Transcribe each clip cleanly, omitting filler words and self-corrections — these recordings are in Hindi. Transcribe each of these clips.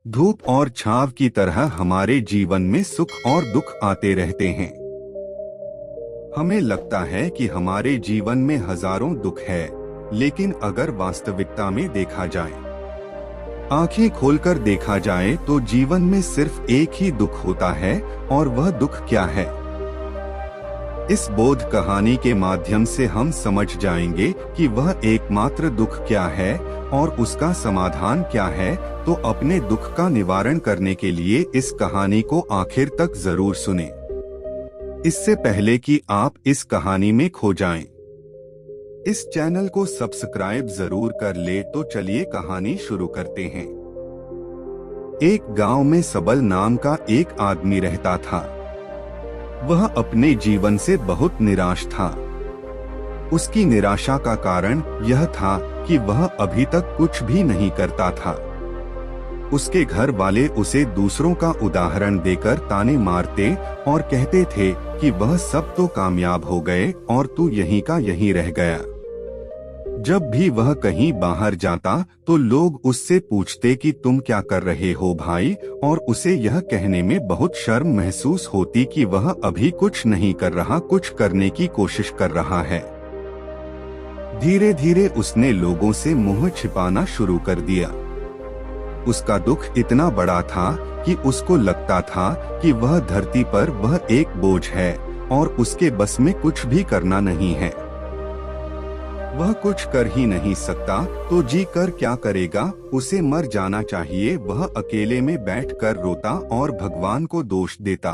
धूप और छाव की तरह हमारे जीवन में सुख और दुख आते रहते हैं। हमें लगता है कि हमारे जीवन में हजारों दुख है, लेकिन अगर वास्तविकता में देखा जाए, आंखें खोलकर देखा जाए तो जीवन में सिर्फ एक ही दुख होता है। और वह दुख क्या है? इस बोध कहानी के माध्यम से हम समझ जाएंगे कि वह एकमात्र दुख क्या है और उसका समाधान क्या है। तो अपने दुख का निवारण करने के लिए इस कहानी को आखिर तक जरूर सुनें। इससे पहले कि आप इस कहानी में खो जाएं, इस चैनल को सब्सक्राइब जरूर कर ले। तो चलिए कहानी शुरू करते हैं। एक गांव में सबल नाम का एक आदमी रहता था। वह अपने जीवन से बहुत निराश था। उसकी निराशा का कारण यह था कि वह अभी तक कुछ भी नहीं करता था। उसके घर वाले उसे दूसरों का उदाहरण देकर ताने मारते और कहते थे कि वह सब तो कामयाब हो गए और तू यहीं का यहीं रह गया। जब भी वह कहीं बाहर जाता तो लोग उससे पूछते कि तुम क्या कर रहे हो भाई, और उसे यह कहने में बहुत शर्म महसूस होती कि वह अभी कुछ नहीं कर रहा, कुछ करने की कोशिश कर रहा है। धीरे धीरे उसने लोगों से मुंह छिपाना शुरू कर दिया। उसका दुख इतना बड़ा था कि उसको लगता था कि वह धरती पर वह एक बोझ है और उसके बस में कुछ भी करना नहीं है। वह कुछ कर ही नहीं सकता तो जी कर क्या करेगा, उसे मर जाना चाहिए। वह अकेले में बैठकर रोता और भगवान को दोष देता।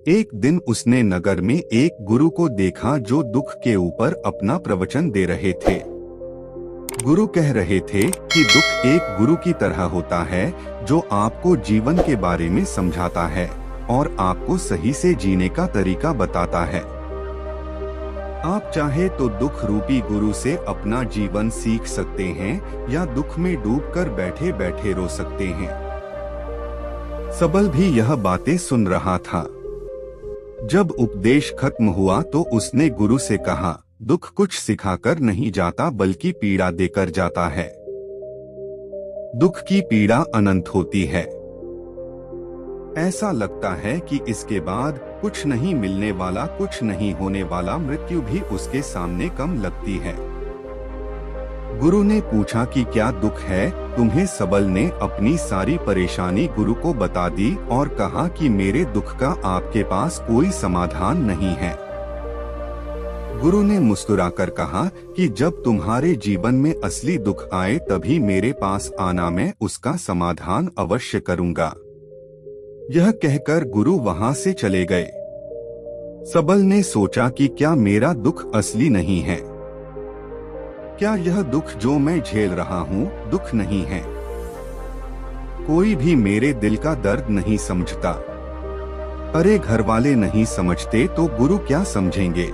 एक दिन उसने नगर में एक गुरु को देखा जो दुख के ऊपर अपना प्रवचन दे रहे थे। गुरु कह रहे थे कि दुख एक गुरु की तरह होता है जो आपको जीवन के बारे में समझाता है और आपको सही से जीने का तरीका बताता है। आप चाहे तो दुख रूपी गुरु से अपना जीवन सीख सकते हैं या दुख में डूबकर बैठे बैठे रो सकते हैं। सबल भी यह बातें सुन रहा था। जब उपदेश खत्म हुआ तो उसने गुरु से कहा, दुख कुछ सिखाकर नहीं जाता बल्कि पीड़ा देकर जाता है। दुख की पीड़ा अनंत होती है। ऐसा लगता है कि इसके बाद कुछ नहीं मिलने वाला, कुछ नहीं होने वाला, मृत्यु भी उसके सामने कम लगती है। गुरु ने पूछा कि क्या दुख है तुम्हें? सबल ने अपनी सारी परेशानी गुरु को बता दी और कहा कि मेरे दुख का आपके पास कोई समाधान नहीं है। गुरु ने मुस्कुराकर कहा कि जब तुम्हारे जीवन में असली दुख आए तभी मेरे पास आना, मैं उसका समाधान अवश्य करूंगा। यह कहकर गुरु वहां से चले गए। सबल ने सोचा कि क्या मेरा दुख असली नहीं है? क्या यह दुख जो मैं झेल रहा हूँ दुख नहीं है? कोई भी मेरे दिल का दर्द नहीं समझता। अरे घर वाले नहीं समझते तो गुरु क्या समझेंगे?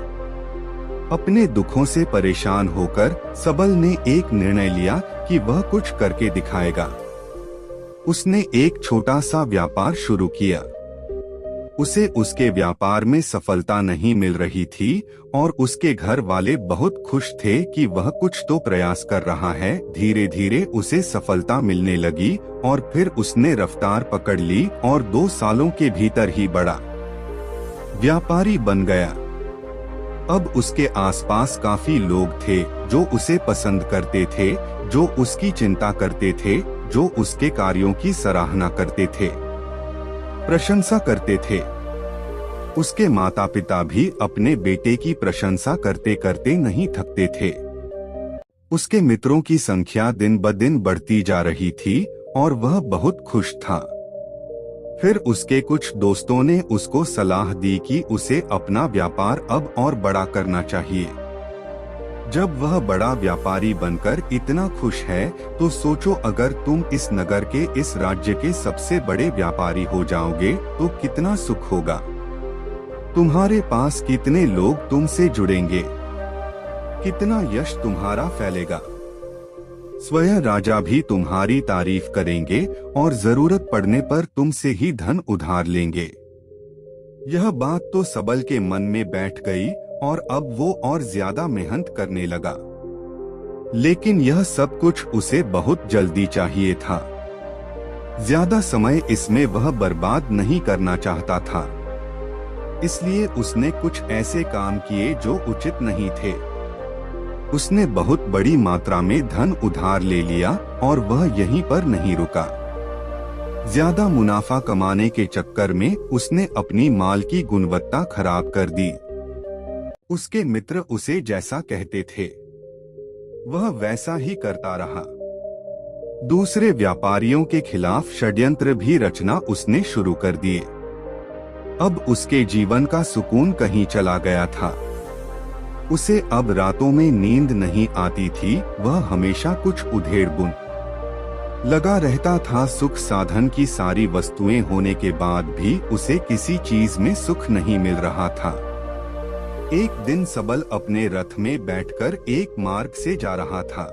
अपने दुखों से परेशान होकर सबल ने एक निर्णय लिया कि वह कुछ करके दिखाएगा। उसने एक छोटा सा व्यापार शुरू किया। उसे उसके व्यापार में सफलता नहीं मिल रही थी और उसके घर वाले बहुत खुश थे कि वह कुछ तो प्रयास कर रहा है। धीरे धीरे उसे सफलता मिलने लगी और फिर उसने रफ्तार पकड़ ली और 2 सालों के भीतर ही बड़ा व्यापारी बन गया। अब उसके आसपास काफी लोग थे जो उसे पसंद करते थे, जो उसकी चिंता करते थे, जो उसके कार्यों की सराहना करते थे, प्रशंसा करते थे। उसके माता पिता भी अपने बेटे की प्रशंसा करते करते नहीं थकते थे। उसके मित्रों की संख्या दिन ब दिन बढ़ती जा रही थी और वह बहुत खुश था। फिर उसके कुछ दोस्तों ने उसको सलाह दी कि उसे अपना व्यापार अब और बड़ा करना चाहिए। जब वह बड़ा व्यापारी बनकर इतना खुश है तो सोचो, अगर तुम इस नगर के, इस राज्य के सबसे बड़े व्यापारी हो जाओगे तो कितना सुख होगा। तुम्हारे पास कितने लोग तुमसे जुड़ेंगे, कितना यश तुम्हारा फैलेगा। स्वयं राजा भी तुम्हारी तारीफ करेंगे और जरूरत पड़ने पर तुमसे ही धन उधार लेंगे। यह बात तो सबल के मन में बैठ गई और अब वो और ज्यादा मेहनत करने लगा। लेकिन यह सब कुछ उसे बहुत जल्दी चाहिए था। ज्यादा समय इसमें वह बर्बाद नहीं करना चाहता था, इसलिए उसने कुछ ऐसे काम किए जो उचित नहीं थे। उसने बहुत बड़ी मात्रा में धन उधार ले लिया और वह यहीं पर नहीं रुका। ज्यादा मुनाफा कमाने के चक्कर में उसने अपनी माल की गुणवत्ता खराब कर दी। उसके मित्र उसे जैसा कहते थे वह वैसा ही करता रहा। दूसरे व्यापारियों के खिलाफ षड्यंत्र भी रचना उसने शुरू कर दिए। अब उसके जीवन का सुकून कहीं चला गया था। उसे अब रातों में नींद नहीं आती थी, वह हमेशा कुछ उधेड़-बुन लगा रहता था। सुख साधन की सारी वस्तुएं होने के बाद भी उसे किसी चीज में सुख नहीं मिल रहा था। एक दिन सबल अपने रथ में बैठकर एक मार्ग से जा रहा था।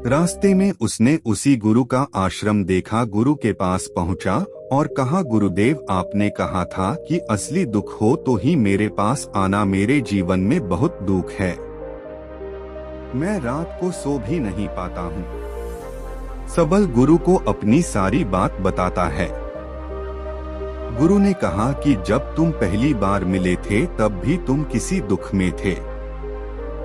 रास्ते में उसने उसी गुरु का आश्रम देखा। गुरु के पास पहुंचा और कहा, गुरुदेव, आपने कहा था कि असली दुख हो तो ही मेरे पास आना। मेरे जीवन में बहुत दुख है, मैं रात को सो भी नहीं पाता हूँ। सबल गुरु को अपनी सारी बात बताता है। गुरु ने कहा कि जब तुम पहली बार मिले थे तब भी तुम किसी दुख में थे।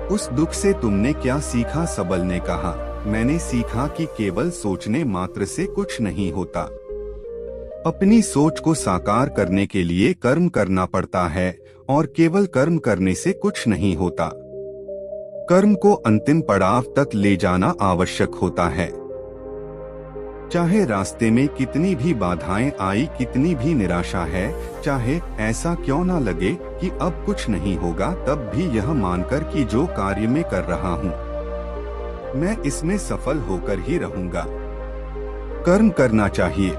उस दुख से तुमने क्या सीखा? सबल ने कहा, मैंने सीखा कि केवल सोचने मात्र से कुछ नहीं होता। अपनी सोच को साकार करने के लिए कर्म करना पड़ता है और केवल कर्म करने से कुछ नहीं होता। कर्म को अंतिम पड़ाव तक ले जाना आवश्यक होता है। चाहे रास्ते में कितनी भी बाधाएं आई, कितनी भी निराशा है, चाहे ऐसा क्यों ना लगे कि अब कुछ नहीं होगा, तब भी यह मानकर कि जो कार्य मैं कर रहा हूँ मैं इसमें सफल होकर ही रहूंगा। कर्म करना चाहिए।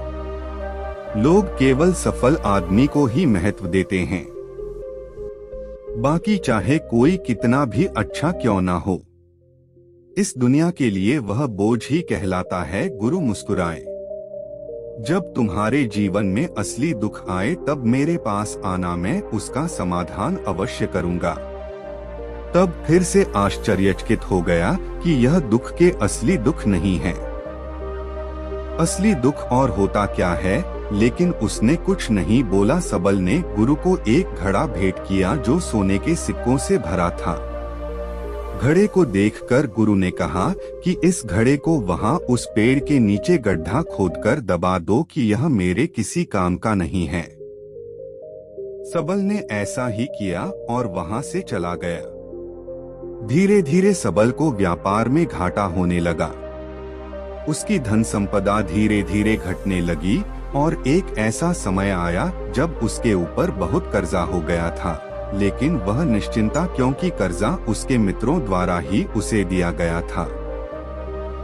लोग केवल सफल आदमी को ही महत्व देते हैं, बाकी चाहे कोई कितना भी अच्छा क्यों ना हो, इस दुनिया के लिए वह बोझ ही कहलाता है। गुरु मुस्कुराए, जब तुम्हारे जीवन में असली दुख आए तब मेरे पास आना, मैं उसका समाधान अवश्य करूंगा। तब फिर से आश्चर्यचकित हो गया कि यह दुख के असली दुख नहीं है। असली दुख और होता क्या है, लेकिन उसने कुछ नहीं बोला। सबल ने गुरु को एक घड़ा भेंट किया जो सोने के सिक्कों से भरा था। घड़े को देखकर गुरु ने कहा कि इस घड़े को वहां उस पेड़ के नीचे गड्ढा खोदकर दबा दो कि यह मेरे किसी काम का नहीं है। सबल ने ऐसा ही किया और वहां से चला गया। धीरे धीरे सबल को व्यापार में घाटा होने लगा। उसकी धन संपदा धीरे धीरे घटने लगी और एक ऐसा समय आया जब उसके ऊपर बहुत कर्जा हो गया था, लेकिन वह निश्चिंता, क्योंकि कर्जा उसके मित्रों द्वारा ही उसे दिया गया था।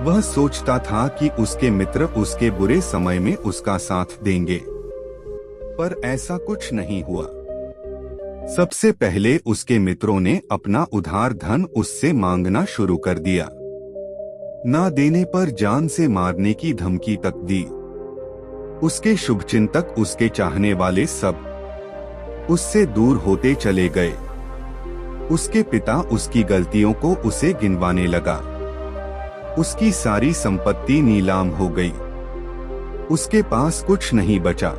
वह सोचता था कि उसके मित्र उसके बुरे समय में उसका साथ देंगे, पर ऐसा कुछ नहीं हुआ। सबसे पहले उसके मित्रों ने अपना उधार धन उससे मांगना शुरू कर दिया। ना देने पर जान से मारने की धमकी तक दी। उसके शुभचिंतक, उसके चाहने वाले सब उससे दूर होते चले गए। उसके पिता उसकी गलतियों को उसे गिनवाने लगा। उसकी सारी संपत्ति नीलाम हो गई। उसके पास कुछ नहीं बचा।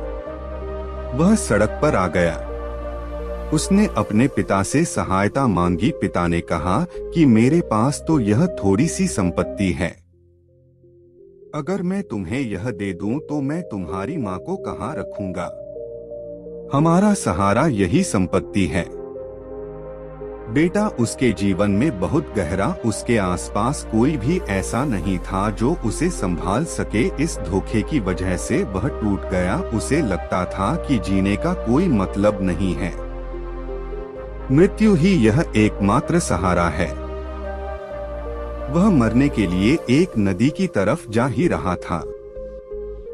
वह सड़क पर आ गया। उसने अपने पिता से सहायता मांगी। पिता ने कहा कि मेरे पास तो यह थोड़ी सी संपत्ति है, अगर मैं तुम्हें यह दे दूं तो मैं तुम्हारी माँ को कहाँ रखूंगा? हमारा सहारा यही संपत्ति है। बेटा उसके जीवन में बहुत गहरा, उसके आसपास कोई भी ऐसा नहीं था जो उसे संभाल सके। इस धोखे की वजह से वह टूट गया। उसे लगता था कि जीने का कोई मतलब नहीं है, मृत्यु ही यह एकमात्र सहारा है। वह मरने के लिए एक नदी की तरफ जा ही रहा था।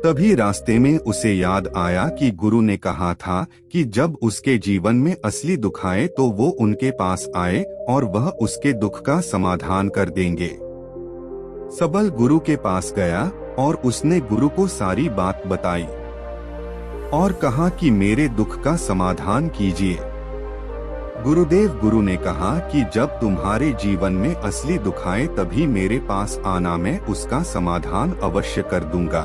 तभी रास्ते में उसे याद आया कि गुरु ने कहा था कि जब उसके जीवन में असली दुख आए तो वो उनके पास आए और वह उसके दुख का समाधान कर देंगे। सबल गुरु के पास गया और उसने गुरु को सारी बात बताई और कहा कि मेरे दुख का समाधान कीजिए। गुरुदेव, गुरु ने कहा कि जब तुम्हारे जीवन में असली दुख आए तभी मेरे पास आना, मैं उसका समाधान अवश्य कर दूंगा।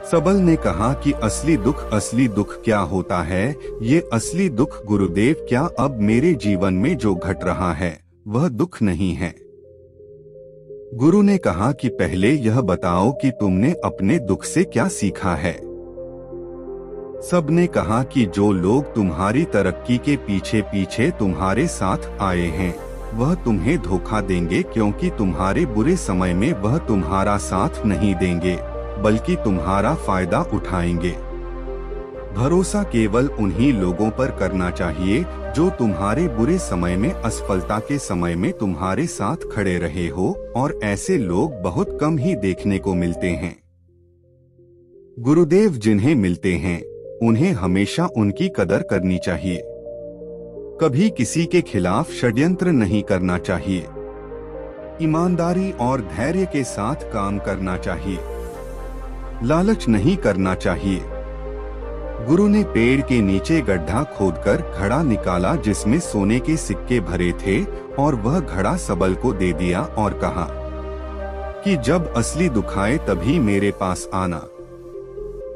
सबल ने कहा कि असली दुख क्या होता है? ये असली दुख गुरुदेव, क्या अब मेरे जीवन में जो घट रहा है वह दुख नहीं है? गुरु ने कहा कि पहले यह बताओ कि तुमने अपने दुख से क्या सीखा है। सब ने कहा कि जो लोग तुम्हारी तरक्की के पीछे पीछे तुम्हारे साथ आए हैं वह तुम्हें धोखा देंगे, क्योंकि तुम्हारे बुरे समय में वह तुम्हारा साथ नहीं देंगे बल्कि तुम्हारा फायदा उठाएंगे। भरोसा केवल उन्हीं लोगों पर करना चाहिए जो तुम्हारे बुरे समय में, असफलता के समय में तुम्हारे साथ खड़े रहे हो, और ऐसे लोग बहुत कम ही देखने को मिलते हैं। गुरुदेव जिन्हें मिलते हैं उन्हें हमेशा उनकी कदर करनी चाहिए। कभी किसी के खिलाफ षड्यंत्र नहीं करना चाहिए। ईमानदारी और धैर्य के साथ काम करना चाहिए। लालच नहीं करना चाहिए। गुरु ने पेड़ के नीचे गड्ढा खोदकर घड़ा निकाला जिसमें सोने के सिक्के भरे थे, और वह घड़ा सबल को दे दिया और कहा कि जब असली दुख आए तभी मेरे पास आना।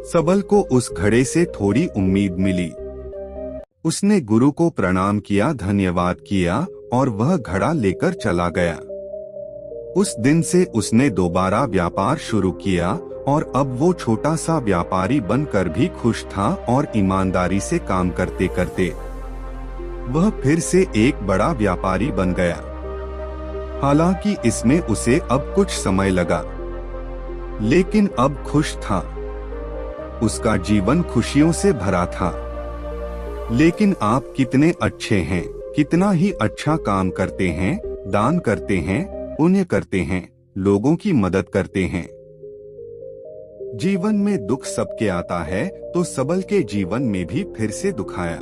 सबल को उस घड़े से थोड़ी उम्मीद मिली। उसने गुरु को प्रणाम किया, धन्यवाद किया और वह घड़ा लेकर चला गया। उस दिन से उसने दोबारा व्यापार शुरू किया और अब वो छोटा सा व्यापारी बनकर भी खुश था, और ईमानदारी से काम करते करते वह फिर से एक बड़ा व्यापारी बन गया। हालांकि इसमें उसे अब कुछ समय लगा, लेकिन अब खुश था। उसका जीवन खुशियों से भरा था। लेकिन आप कितने अच्छे हैं, कितना ही अच्छा काम करते हैं, दान करते हैं, पुण्य करते हैं, लोगों की मदद करते हैं। जीवन में दुख सबके आता है, तो सबल के जीवन में भी फिर से दुख आया।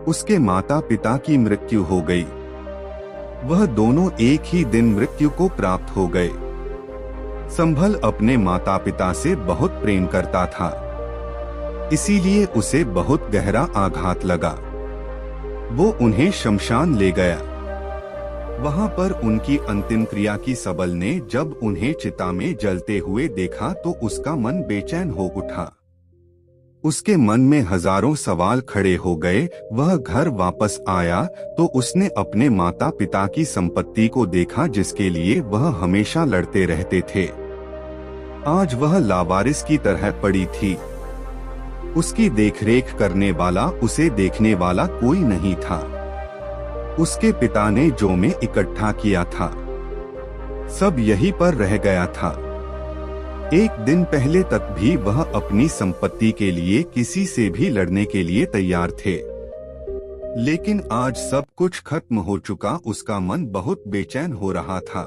उसके माता पिता की मृत्यु हो गई। वह दोनों एक ही दिन मृत्यु को प्राप्त हो गए। संभल अपने माता पिता से बहुत प्रेम करता था, इसीलिए उसे बहुत गहरा आघात लगा। वो उन्हें शमशान ले गया। वहां पर उनकी अंतिम क्रिया की सबल ने जब उन्हें चिता में जलते हुए देखा तो उसका मन बेचैन हो उठा। उसके मन में हजारों सवाल खड़े हो गए। वह घर वापस आया तो उसने अपने माता पिता की संपत्ति को देखा जिसके लिए वह हमेशा लड़ते रहते थे। आज वह लावारिस की तरह पड़ी थी। उसकी देखरेख करने वाला, उसे देखने वाला कोई नहीं था। उसके पिता ने जो में इकट्ठा किया था सब यहीं पर रह गया था। एक दिन पहले तक भी वह अपनी संपत्ति के लिए किसी से भी लड़ने के लिए तैयार थे, लेकिन आज सब कुछ खत्म हो चुका। उसका मन बहुत बेचैन हो रहा था।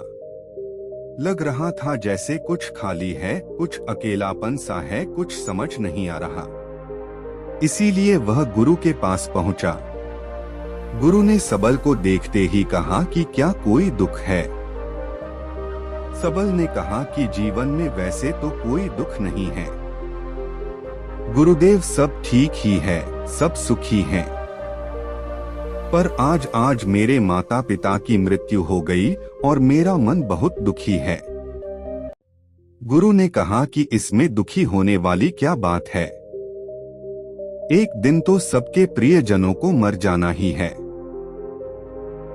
लग रहा था जैसे कुछ खाली है, कुछ अकेलापन सा है, कुछ समझ नहीं आ रहा। इसीलिए वह गुरु के पास पहुंचा। गुरु ने सबल को देखते ही कहा कि क्या कोई दुख है? सबल ने कहा कि जीवन में वैसे तो कोई दुख नहीं है गुरुदेव, सब ठीक ही है, सब सुखी हैं। पर आज मेरे माता पिता की मृत्यु हो गई और मेरा मन बहुत दुखी है। गुरु ने कहा कि इसमें दुखी होने वाली क्या बात है? एक दिन तो सबके प्रियजनों को मर जाना ही है।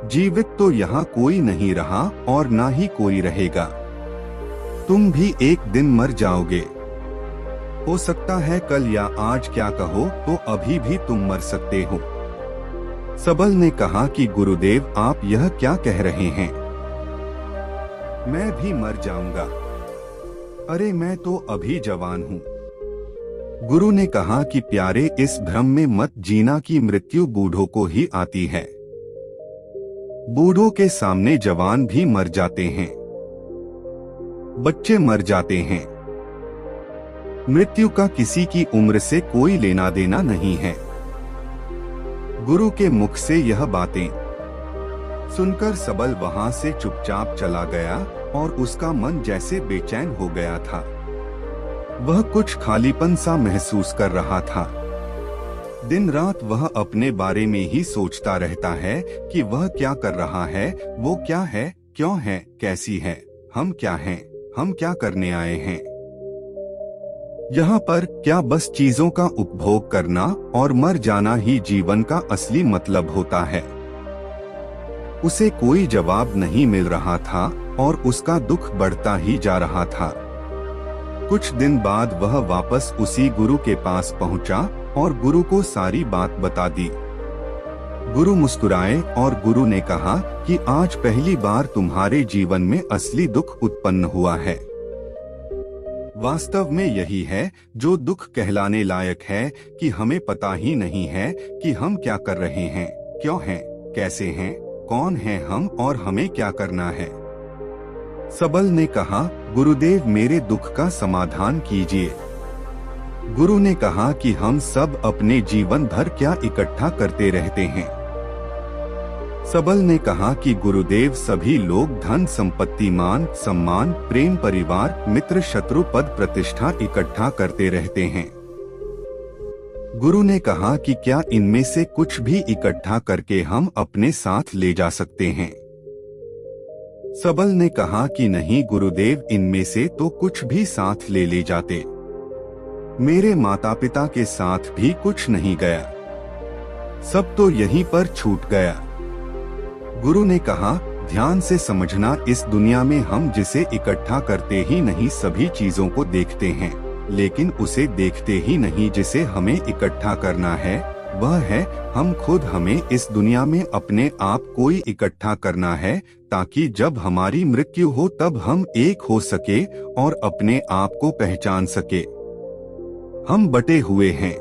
जीवित तो यहाँ कोई नहीं रहा और ना ही कोई रहेगा। तुम भी एक दिन मर जाओगे। हो सकता है कल या आज क्या कहो तो अभी भी तुम मर सकते हो। सबल ने कहा कि गुरुदेव आप यह क्या कह रहे हैं? मैं भी मर जाऊंगा। अरे मैं तो अभी जवान हूँ। गुरु ने कहा कि प्यारे इस भ्रम में मत जीना कि मृत्यु बूढ़ों को ही आती है। बूढ़ों के सामने जवान भी मर जाते हैं, बच्चे मर जाते हैं। मृत्यु का किसी की उम्र से कोई लेना देना नहीं है। गुरु के मुख से यह बातें सुनकर सबल वहां से चुपचाप चला गया और उसका मन जैसे बेचैन हो गया था। वह कुछ खालीपन सा महसूस कर रहा था। दिन रात वह अपने बारे में ही सोचता रहता है कि वह क्या कर रहा है, वो क्या है, क्यों है, कैसी है, हम क्या हैं, हम क्या करने आए हैं। यहाँ पर क्या बस चीजों का उपभोग करना और मर जाना ही जीवन का असली मतलब होता है? उसे कोई जवाब नहीं मिल रहा था और उसका दुख बढ़ता ही जा रहा था। कुछ दिन बाद वह वापस उसी गुरु के पास पहुंचा और गुरु को सारी बात बता दी। गुरु मुस्कुराए और गुरु ने कहा कि आज पहली बार तुम्हारे जीवन में असली दुख उत्पन्न हुआ है। वास्तव में यही है जो दुख कहलाने लायक है कि हमें पता ही नहीं है कि हम क्या कर रहे हैं, क्यों हैं, कैसे हैं, कौन हैं हम और हमें क्या करना है। सबल ने कहा, गुरुदेव मेरे दुख का समाधान कीजिए। गुरु ने कहा कि हम सब अपने जीवन भर क्या इकट्ठा करते रहते हैं। सबल ने कहा कि गुरुदेव सभी लोग धन संपत्ति मान सम्मान प्रेम परिवार मित्र शत्रु पद प्रतिष्ठा इकट्ठा करते रहते हैं। गुरु ने कहा कि क्या इनमें से कुछ भी इकट्ठा करके हम अपने साथ ले जा सकते हैं। सबल ने कहा कि नहीं गुरुदेव, इनमें से तो कुछ भी साथ ले जाते। मेरे माता पिता के साथ भी कुछ नहीं गया, सब तो यहीं पर छूट गया। गुरु ने कहा, ध्यान से समझना, इस दुनिया में हम जिसे इकट्ठा करते ही नहीं सभी चीजों को देखते हैं, लेकिन उसे देखते ही नहीं जिसे हमें इकट्ठा करना है, वह है हम खुद। हमें इस दुनिया में अपने आप को ही इकट्ठा करना है ताकि जब हमारी मृत्यु हो तब हम एक हो सके और अपने आप को पहचान सके। हम बटे हुए हैं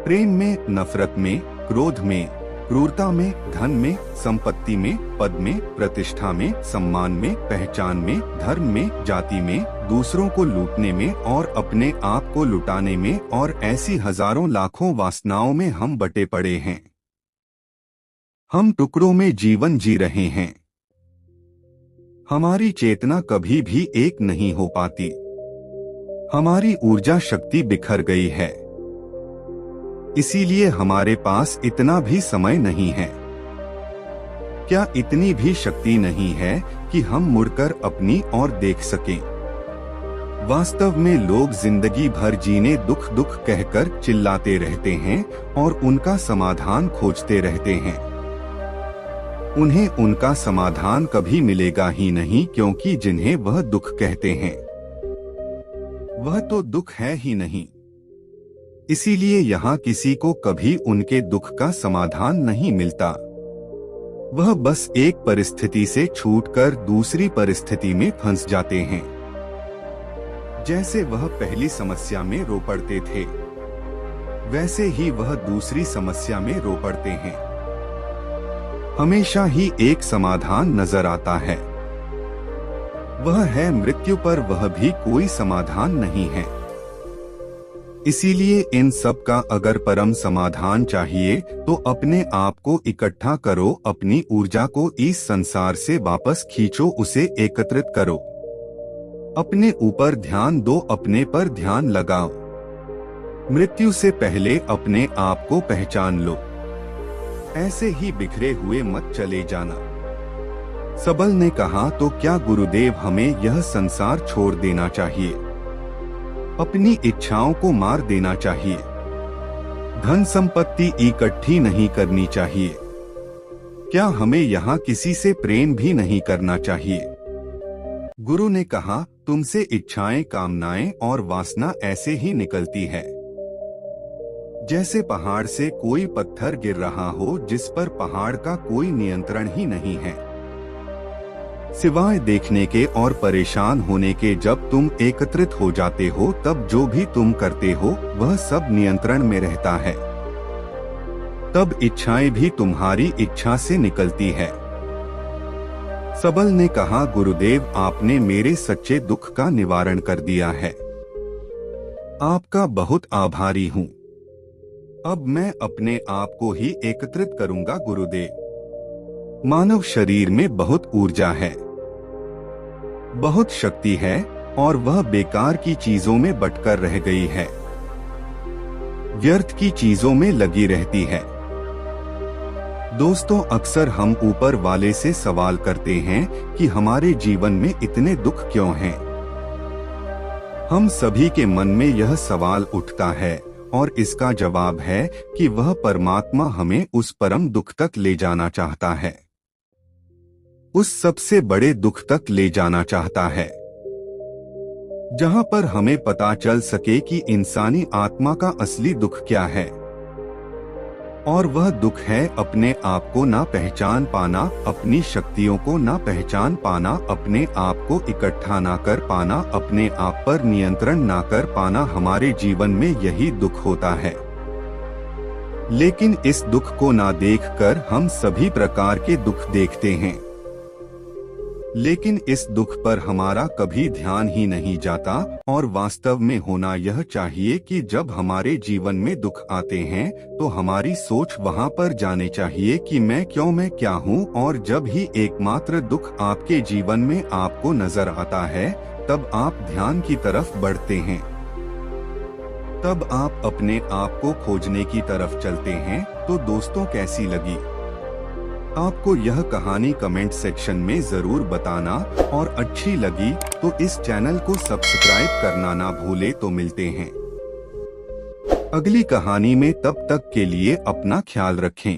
प्रेम में, नफरत में, क्रोध में, क्रूरता में, धन में, संपत्ति में, पद में, प्रतिष्ठा में, सम्मान में, पहचान में, धर्म में, जाति में, दूसरों को लूटने में और अपने आप को लुटाने में और ऐसी हजारों लाखों वासनाओं में हम बटे पड़े हैं। हम टुकड़ों में जीवन जी रहे हैं। हमारी चेतना कभी भी एक नहीं हो पाती। हमारी ऊर्जा शक्ति बिखर गई है, इसीलिए हमारे पास इतना भी समय नहीं है। क्या इतनी भी शक्ति नहीं है कि हम मुड़कर अपनी ओर देख सकें? वास्तव में लोग जिंदगी भर जीने दुख दुख कहकर चिल्लाते रहते हैं और उनका समाधान खोजते रहते हैं। उन्हें उनका समाधान कभी मिलेगा ही नहीं, क्योंकि जिन्हें वह दुख कहते हैं वह तो दुख है ही नहीं। इसीलिए यहाँ किसी को कभी उनके दुख का समाधान नहीं मिलता। वह बस एक परिस्थिति से छूटकर दूसरी परिस्थिति में फंस जाते हैं। जैसे वह पहली समस्या में रो पड़ते थे, वैसे ही वह दूसरी समस्या में रो पड़ते हैं। हमेशा ही एक समाधान नजर आता है, वह है मृत्यु, पर वह भी कोई समाधान नहीं है। इसीलिए इन सब का अगर परम समाधान चाहिए तो अपने आप को इकट्ठा करो, अपनी ऊर्जा को इस संसार से वापस खींचो, उसे एकत्रित करो, अपने ऊपर ध्यान दो, अपने पर ध्यान लगाओ। मृत्यु से पहले अपने आप को पहचान लो। ऐसे ही बिखरे हुए मत चले जाना। सबल ने कहा, तो क्या गुरुदेव हमें यह संसार छोड़ देना चाहिए? अपनी इच्छाओं को मार देना चाहिए? धन संपत्ति इकट्ठी नहीं करनी चाहिए? क्या हमें यहाँ किसी से प्रेम भी नहीं करना चाहिए? गुरु ने कहा, तुमसे इच्छाएं, कामनाएं और वासना ऐसे ही निकलती है जैसे पहाड़ से कोई पत्थर गिर रहा हो जिस पर पहाड़ का कोई नियंत्रण ही नहीं है। सिवाय देखने के और परेशान होने के, जब तुम एकत्रित हो जाते हो तब जो भी तुम करते हो वह सब नियंत्रण में रहता है। तब इच्छाएं भी तुम्हारी इच्छा से निकलती है। सबल ने कहा, गुरुदेव आपने मेरे सच्चे दुख का निवारण कर दिया है, आपका बहुत आभारी हूँ। अब मैं अपने आप को ही एकत्रित करूंगा गुरुदेव। मानव शरीर में बहुत ऊर्जा है, बहुत शक्ति है और वह बेकार की चीजों में बटकर रह गई है, व्यर्थ की चीजों में लगी रहती है। दोस्तों, अक्सर हम ऊपर वाले से सवाल करते हैं कि हमारे जीवन में इतने दुख क्यों हैं। हम सभी के मन में यह सवाल उठता है और इसका जवाब है कि वह परमात्मा हमें उस परम दुख तक ले जाना चाहता है, उस सबसे बड़े दुख तक ले जाना चाहता है, जहां पर हमें पता चल सके कि इंसानी आत्मा का असली दुख क्या है। और वह दुख है अपने आप को ना पहचान पाना, अपनी शक्तियों को ना पहचान पाना, अपने आप को इकट्ठा ना कर पाना, अपने आप पर नियंत्रण ना कर पाना। हमारे जीवन में यही दुख होता है। लेकिन इस दुख को ना देखकर हम सभी प्रकार के दुख देखते हैं, लेकिन इस दुख पर हमारा कभी ध्यान ही नहीं जाता। और वास्तव में होना यह चाहिए कि जब हमारे जीवन में दुख आते हैं तो हमारी सोच वहां पर जाने चाहिए कि मैं क्या हूं। और जब ही एकमात्र दुख आपके जीवन में आपको नजर आता है, तब आप ध्यान की तरफ बढ़ते हैं, तब आप अपने आप को खोजने की तरफ चलते हैं। तो दोस्तों, कैसी लगी आपको यह कहानी? कमेंट सेक्शन में जरूर बताना। और अच्छी लगी तो इस चैनल को सब्सक्राइब करना ना भूले। तो मिलते हैं अगली कहानी में, तब तक के लिए अपना ख्याल रखें।